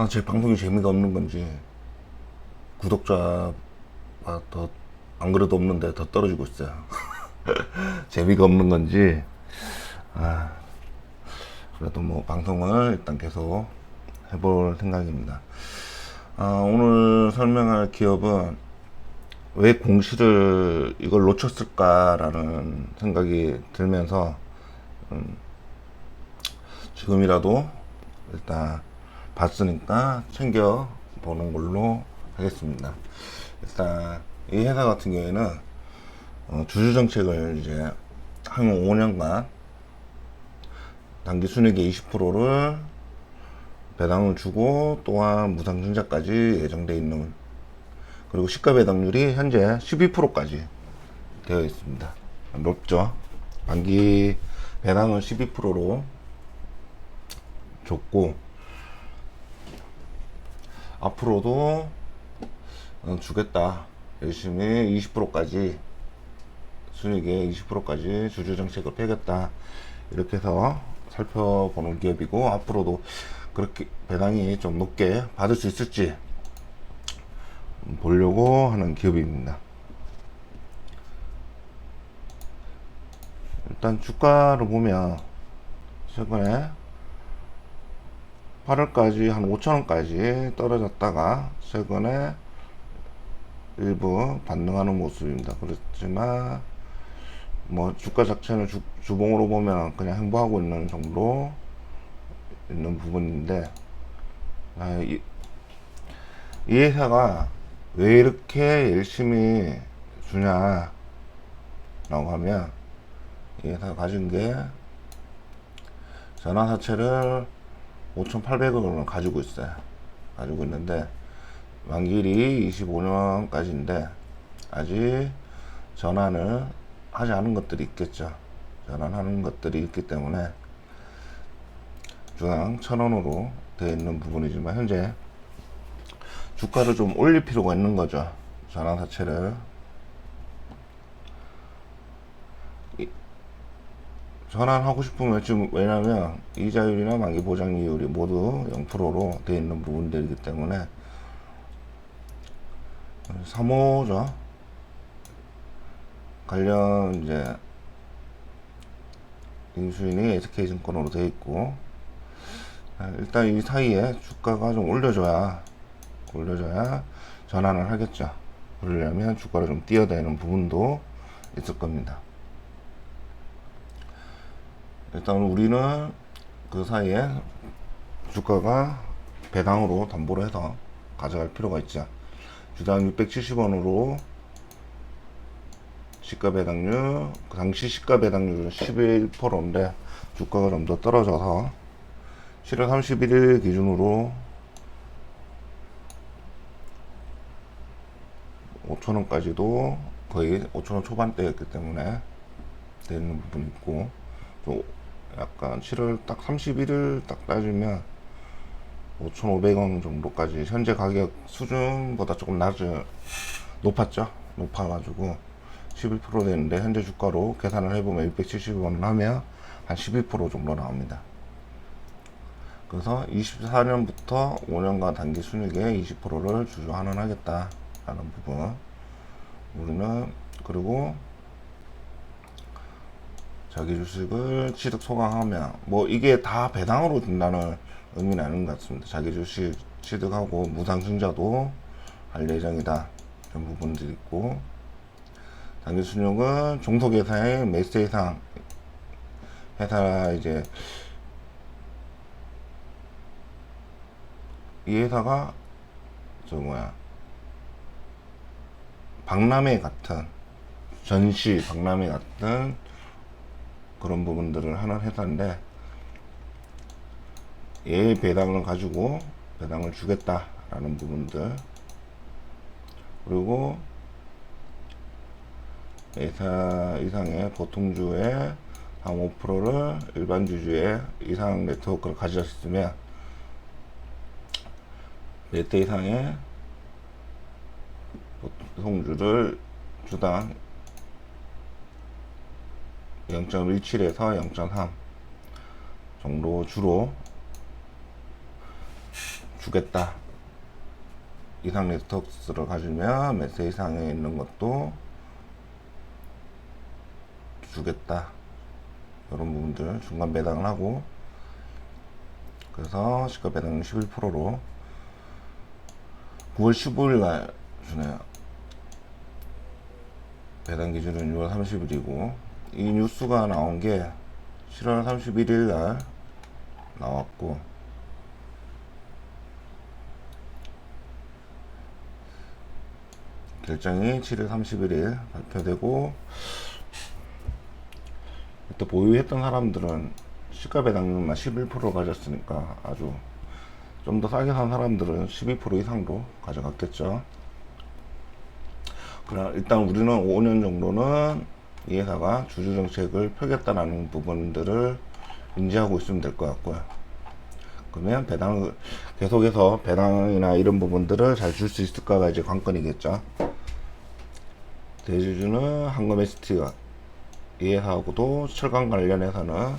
제 방송이 재미가 없는 건지 구독자가 더 안 그래도 없는데 더 떨어지고 있어요. 재미가 없는 건지 그래도 뭐 방송을 일단 계속 해볼 생각입니다. 오늘 설명할 기업은 왜 공시를 이걸 놓쳤을까라는 생각이 들면서 지금이라도 일단 봤으니까 챙겨 보는 걸로 하겠습니다. 일단 이 회사 같은 경우에는 주주 정책을 이제 한 5년간 단기 순이익의 20%를 배당을 주고 또한 무상증자까지 예정되어 있는, 그리고 시가 배당률이 현재 12%까지 되어 있습니다. 높죠. 단기 배당을 12%로 줬고 앞으로도 주겠다, 열심히 20%까지 순이익의 20%까지 주주 정책을 펴겠다, 이렇게 해서 살펴보는 기업이고, 앞으로도 그렇게 배당이 좀 높게 받을 수 있을지 보려고 하는 기업입니다. 일단 주가를 보면 최근에 8월까지 한 5천원까지 떨어졌다가 최근에 일부 반등하는 모습입니다. 그렇지만 뭐 주가 자체는 주봉으로 보면 그냥 행보하고 있는 정도 있는 부분인데, 이 회사가 왜 이렇게 열심히 주냐라고 하면, 이 회사가 가진 게 전환사채를 5,800억을 가지고 있어요. 가지고 있는데 만기일이 25년까지인데 아직 전환을 하지 않은 것들이 있겠죠. 전환하는 것들이 있기 때문에 주당 1,000원으로 되어 있는 부분이지만, 현재 주가를 좀 올릴 필요가 있는 거죠. 전환사채를 전환하고 싶으면, 지금 왜냐면 이자율이나 만기 보장이율이 모두 0%로 되어 있는 부분들이기 때문에 3호죠. 관련 이제 인수인이 SK증권으로 되어 있고, 일단 이 사이에 주가가 좀 올려줘야 전환을 하겠죠. 그러려면 주가를 좀 뛰어대는 부분도 있을 겁니다. 일단 우리는 그 사이에 주가가 배당으로 담보를 해서 가져갈 필요가 있죠. 주당 670원으로 시가 배당률, 그 당시 시가 배당률은 11%인데 주가가 좀 더 떨어져서 7월 31일 기준으로 5천원까지도 거의 5천원 초반대였기 때문에 되는 부분이 있고, 또 약간 7월 딱 31일 딱 따지면 5,500원 정도까지 현재 가격 수준보다 조금 높았죠. 높아가지고 11% 되는데, 현재 주가로 계산을 해보면 670원 하면 한 12% 정도 나옵니다. 그래서 24년부터 5년간 단기 순이익의 20%를 주주 환원하겠다라는 부분. 우리는 그리고 자기 주식을 취득 소강하면, 뭐 이게 다 배당으로 준다는 의미는 아닌 것 같습니다. 자기 주식 취득하고 무상증자도 할 예정이다, 이런 부분들이 있고, 단기 순이익은 종속회사의 매수 이상 회사, 이제 이 회사가 박람회 같은, 전시 박람회 같은 그런 부분들을 하는 회사인데, 얘 배당을 가지고 배당을 주겠다라는 부분들, 그리고 회사 이상의 보통주의 한 5%를 일반 주주의 이상 네트워크를 가졌으면 몇 대 이상의 보통주를 주당 0.17에서 0.3 정도 주로 주겠다. 이상 리스톡스를 가지면 매세 이상에 있는 것도 주겠다. 이런 부분들 중간 배당을 하고, 그래서 시가 배당 11%로 9월 15일 날 주네요. 배당 기준은 6월 30일이고, 이 뉴스가 나온 게 7월 31일 날 나왔고, 결정이 7월 31일 발표되고, 그때 보유했던 사람들은 시가 배당률만 11% 가졌으니까 아주 좀 더 싸게 산 사람들은 12% 이상도 가져갔겠죠. 그럼 일단 우리는 5년 정도는 이 회사가 주주 정책을 펴겠다라는 부분들을 인지하고 있으면 될 것 같고요. 그러면 배당을 계속해서 배당이나 이런 부분들을 잘 줄 수 있을까가 이제 관건이겠죠. 대주주는 한금 ST가 이 회사하고도 철강 관련해서는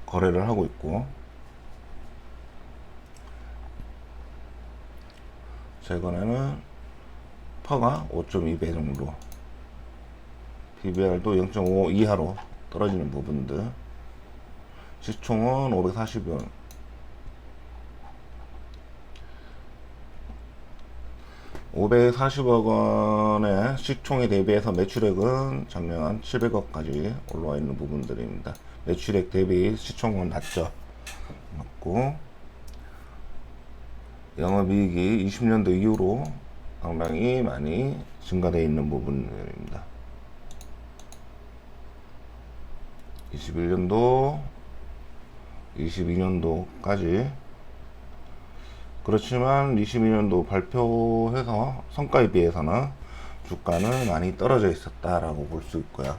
거래를 하고 있고, 최근에는 퍼가 5.2배 정도, PBR도 0.5 이하로 떨어지는 부분들, 시총은 540원, (540억) 원의 시총에 대비해서 매출액은 작년 700억까지 올라와 있는 부분들입니다. 매출액 대비 시총은 낮죠. 낮고, 영업이익이 20년도 이후로 상당히 많이 증가되어 있는 부분입니다. 21년도, 22년도까지. 그렇지만 22년도 발표해서 성과에 비해서는 주가는 많이 떨어져 있었다라고 볼 수 있고요.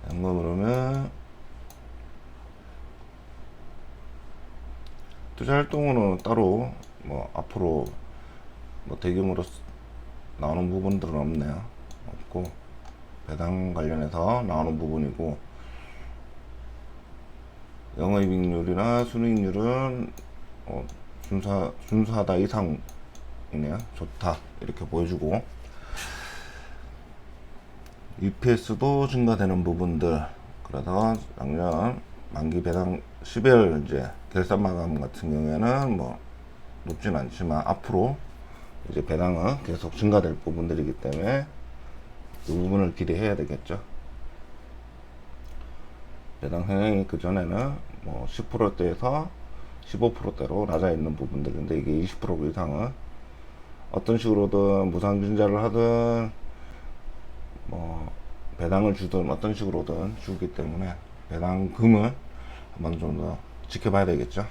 그러면 투자 활동으로는 따로 뭐 앞으로 뭐 대규모로 나오는 부분들은 없네요. 없고, 배당 관련해서 나오는 부분이고, 영업이익률이나 순이익률은 준수하다 이상이네요. 좋다 이렇게 보여주고, EPS도 증가되는 부분들. 그래서 작년 만기 배당 12월 이제 결산 마감 같은 경우에는 뭐 높진 않지만 앞으로 이제 배당은 계속 증가될 부분들이기 때문에 이 부분을 기대해야 되겠죠. 배당 성향이 그전에는 뭐 10%대에서 15%대로 낮아 있는 부분들인데, 이게 20% 이상은 어떤 식으로든 무상증자를 하든 뭐 배당을 주든 어떤 식으로든 주기 때문에 배당금을 한번 좀 더 지켜봐야 되겠죠.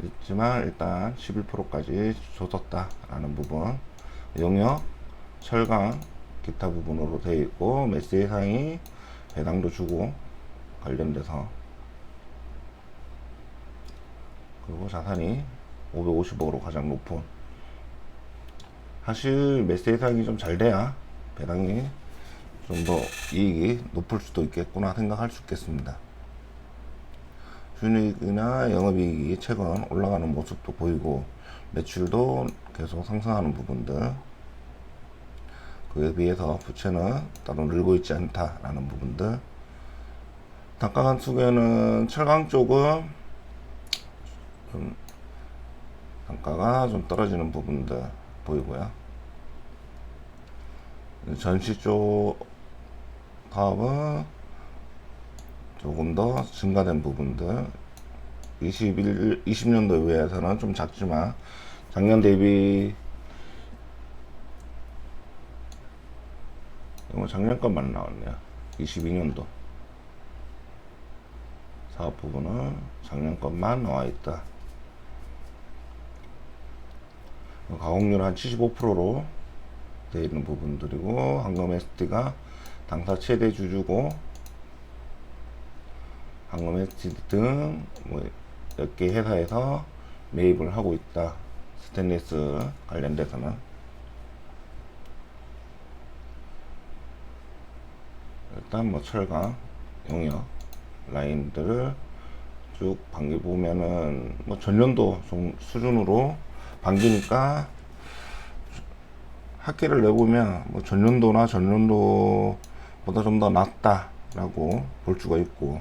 있지만 일단 11%까지 줬었다라는 부분, 용역, 철강, 기타 부분으로 되어 있고, 매수 예상이 배당도 주고 관련돼서, 그리고 자산이 550억으로 가장 높은, 사실 매수 예상이 좀 잘 돼야 배당이 좀 더 이익이 높을 수도 있겠구나 생각할 수 있겠습니다. 순이익이나 영업이익이 최근 올라가는 모습도 보이고, 매출도 계속 상승하는 부분들, 그에 비해서 부채는 따로 늘고 있지 않다라는 부분들. 단가 간축에는 철강 쪽은 좀 단가가 좀 떨어지는 부분들 보이고요. 전시 쪽 사업은 조금 더 증가된 부분들, 20년도에 비해서는 좀 작지만 작년 대비 작년 것만 나왔네요. 22년도 사업 부분은 작년 것만 나와 있다. 가공률 한 75%로 되어 있는 부분들이고, 한금 ST가 당사 최대 주주고, 한금 ST 등 뭐 몇 개 회사에서 매입을 하고 있다. 스테인리스 관련돼서는. 일단 뭐 철강, 용역 라인들을 쭉 반기 보면은 뭐 전년도 수준으로 반기니까 합계를 내보면 뭐 전년도나 전년도보다 좀 더 낫다라고 볼 수가 있고,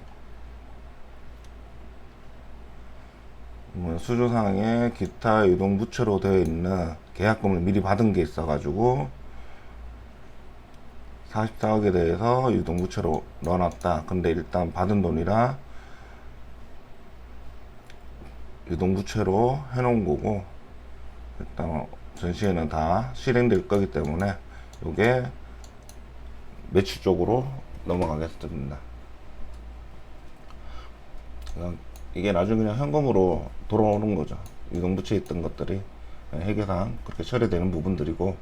뭐 수주상에 기타 유동부채로 되어 있는 계약금을 미리 받은 게 있어가지고 44억에 대해서 유동부채로 넣어놨다. 근데 일단 받은 돈이라 유동부채로 해놓은 거고, 일단 전시에는 다 실행될 거기 때문에 이게 매출 쪽으로 넘어가겠습니다. 이게 나중에 그냥 현금으로 돌아오는 거죠. 유동부채에 있던 것들이 회계상 그렇게 처리되는 부분들이고,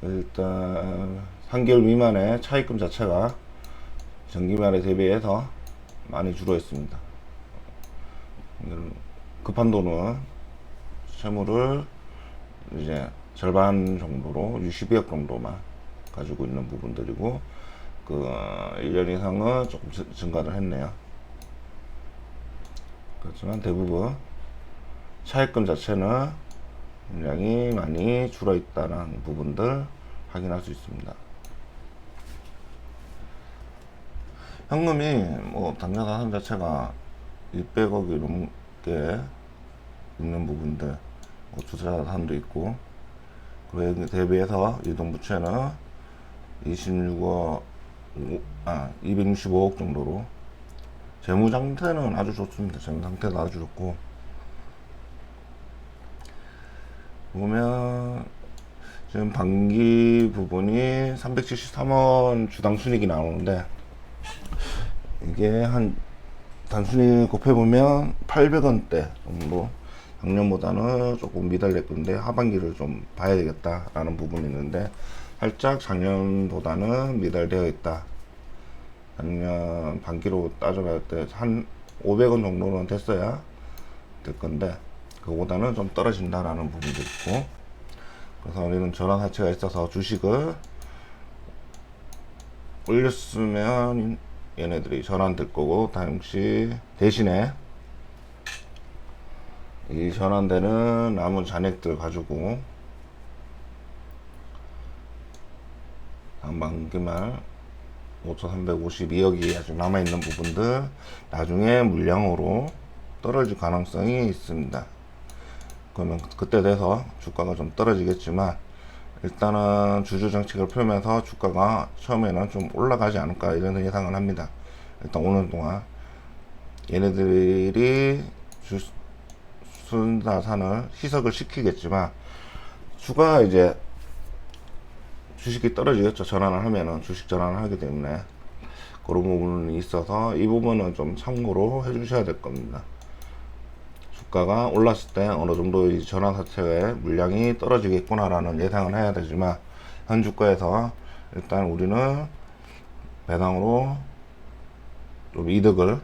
일단 3개월 미만의 차입금 자체가 전기말에 대비해서 많이 줄어 있습니다. 급한 돈은 채무를 이제 절반 정도로 62억 정도만 가지고 있는 부분들이고, 그 1년 이상은 조금 증가를 했네요. 그렇지만 대부분 차입금 자체는 굉장히 많이 줄어 있다는 부분들 확인할 수 있습니다. 현금이 뭐 당좌자산 자체가 600억이 넘게 있는 부분들, 뭐 투자자산도 있고, 그에 대비해서 유동부채는 265억 정도로 재무 상태는 아주 좋습니다. 재무 상태도 아주 좋고, 보면 지금 반기 부분이 373원 주당 순이익이 나오는데, 이게 한 단순히 곱해보면 800원대 정도, 작년보다는 조금 미달될 건데 하반기를 좀 봐야 되겠다라는 부분이 있는데, 살짝 작년보다는 미달되어 있다. 작년 반기로 따져볼 때 한 500원 정도는 됐어야 될 건데, 그거보다는 좀 떨어진다라는 부분도 있고, 그래서 우리는 전환 가치가 있어서 주식을 올렸으면 얘네들이 전환될 거고, 당시 대신에 이 전환되는 남은 잔액들 가지고 반기말 5,352억이 아직 남아있는 부분들 나중에 물량으로 떨어질 가능성이 있습니다. 그러면 그때 돼서 주가가 좀 떨어지겠지만, 일단은 주주 정책을 펴면서 주가가 처음에는 좀 올라가지 않을까 이런 예상을 합니다. 일단 오는 동안 얘네들이 순자산을 희석을 시키겠지만, 추가 이제 주식이 떨어지겠죠. 전환을 하면은 주식 전환을 하기 때문에 그런 부분이 있어서 이 부분은 좀 참고로 해주셔야 될 겁니다. 주가가 올랐을 때 어느 정도 이 전환 자체의 물량이 떨어지겠구나라는 예상을 해야 되지만, 현 주가에서 일단 우리는 배당으로 좀 이득을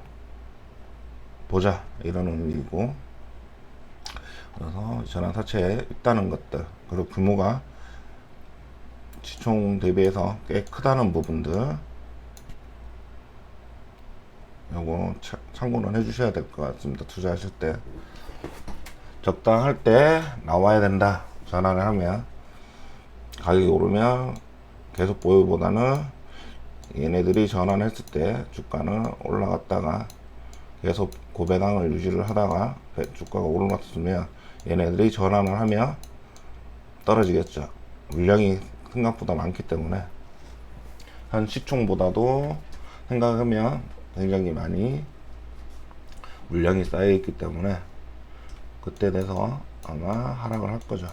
보자 이런 의미이고, 그래서 전환 자체에 있다는 것들, 그리고 규모가 시총 대비해서 꽤 크다는 부분들, 요거 참고는 해주셔야 될 것 같습니다. 투자하실 때 적당할 때 나와야 된다. 전환을 하면 가격이 오르면 계속 보유보다는 얘네들이 전환했을 때 주가는 올라갔다가 계속 고배당을 유지를 하다가 주가가 오르났으면 얘네들이 전환을 하면 떨어지겠죠. 물량이 생각보다 많기 때문에 한 시총보다도 생각하면 굉장히 많이 물량이 쌓여 있기 때문에 그때 돼서 아마 하락을 할 거죠.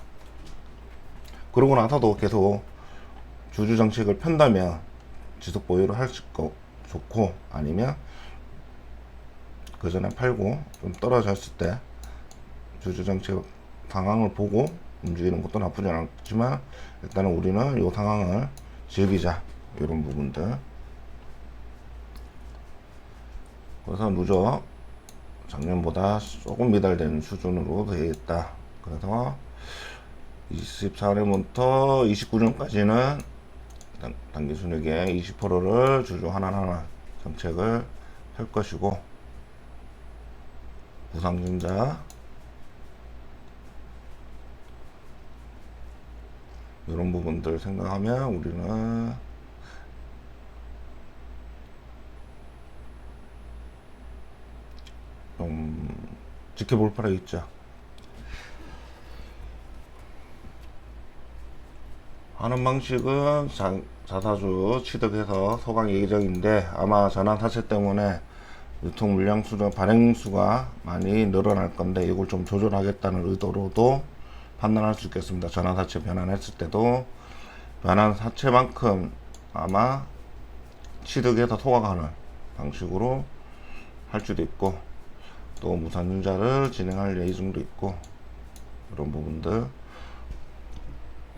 그러고 나서도 계속 주주 정책을 편다면 지속 보유를 할 수 있고 좋고, 아니면 그 전에 팔고 좀 떨어졌을 때 주주 정책 상황을 보고 움직이는 것도 나쁘지 않지만, 일단은 우리는 이 상황을 즐기자 이런 부분들. 그래서 누적 작년보다 조금 미달되는 수준으로 되어 있다. 그래서 24년부터 29년까지는 단기 순이익의 20%를 주주 하나하나 정책을 할 것이고, 우상증자 이런 부분들 생각하면 우리는 좀 지켜볼 필요가 있죠. 하는 방식은 자사주 취득해서 소강 예정인데 아마 전환사채 때문에 유통 물량 수나 발행 수가 많이 늘어날 건데 이걸 좀 조절하겠다는 의도로도 판단할 수 있겠습니다. 전환사채 변환했을 때도 변환사채만큼 아마 취득해서 소각하는 방식으로 할 수도 있고 또 무상증자를 진행할 예정도 있고 이런 부분들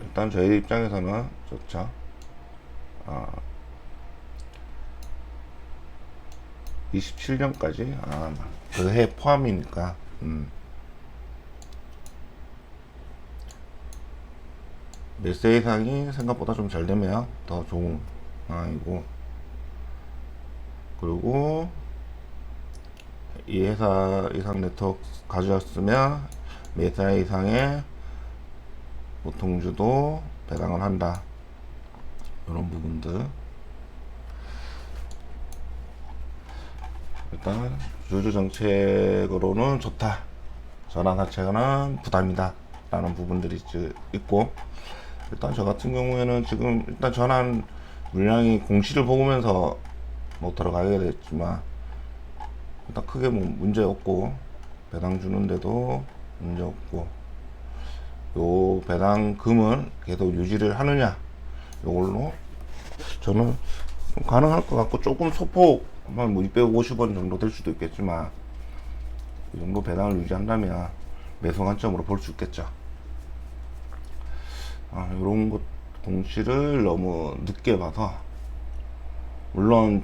일단 저희 입장에서는 좋죠. 아, 27년까지 그 해 포함이니까 몇 세 이상이 생각보다 좀 잘 되면 더 좋은 상황이고 그리고 이 회사 이상 네트워크 가져왔으면 몇 세 이상의 보통주도 배당을 한다. 이런 부분들 일단 주주 정책으로는 좋다. 전환사채는 부담이다. 라는 부분들이 있고 일단 저 같은 경우에는 지금 일단 전환 물량이 공시를 보면서 뭐 들어가게 됐지만 일단 크게 뭐 문제 없고 배당 주는데도 문제 없고 요 배당금을 계속 유지를 하느냐 요걸로 저는 가능할 것 같고 조금 소폭 뭐 250원 정도 될 수도 있겠지만 이 정도 배당을 유지한다면 매수 관점으로 볼 수 있겠죠. 이런 것 공시를 너무 늦게 봐서 물론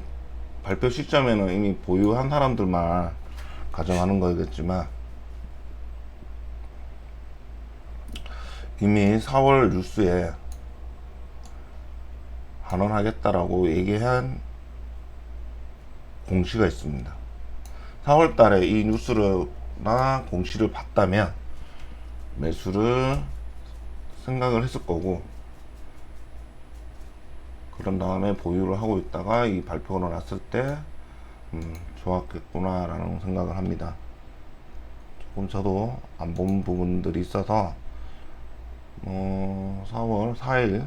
발표 시점에는 이미 보유한 사람들만 가정하는 거겠지만 이미 4월 뉴스에 환원하겠다라고 얘기한 공시가 있습니다. 4월 달에 이 뉴스나 공시를 봤다면 매수를 생각을 했을 거고 그런 다음에 보유를 하고 있다가 이 발표가 났을 때 좋았겠구나 라는 생각을 합니다. 조금 저도 안 본 부분들이 있어서 4월 4일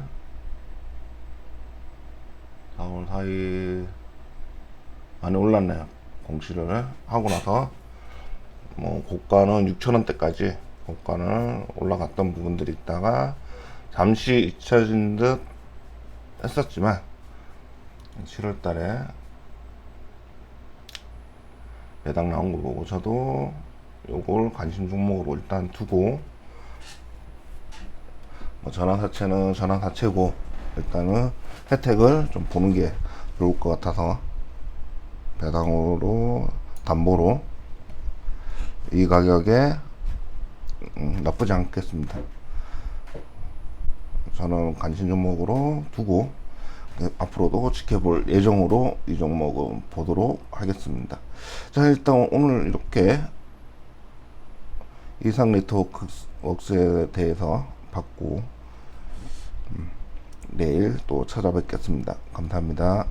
많이 올랐네요. 공시를 하고 나서 고가는 6,000원대까지 고가는 올라갔던 부분들이 있다가 잠시 잊혀진 듯 했었지만 7월 달에 배당 나온 거 보고 저도 요걸 관심 종목으로 일단 두고 전환사채는 전환사채고 일단은 혜택을 좀 보는 게 좋을 것 같아서 배당으로 담보로 이 가격에 나쁘지 않겠습니다. 저는 관심 종목으로 두고 앞으로도 지켜볼 예정으로 이 종목은 보도록 하겠습니다. 자, 일단 오늘 이렇게 이상 네트워크스에 대해서 봤고 내일 또 찾아뵙겠습니다. 감사합니다.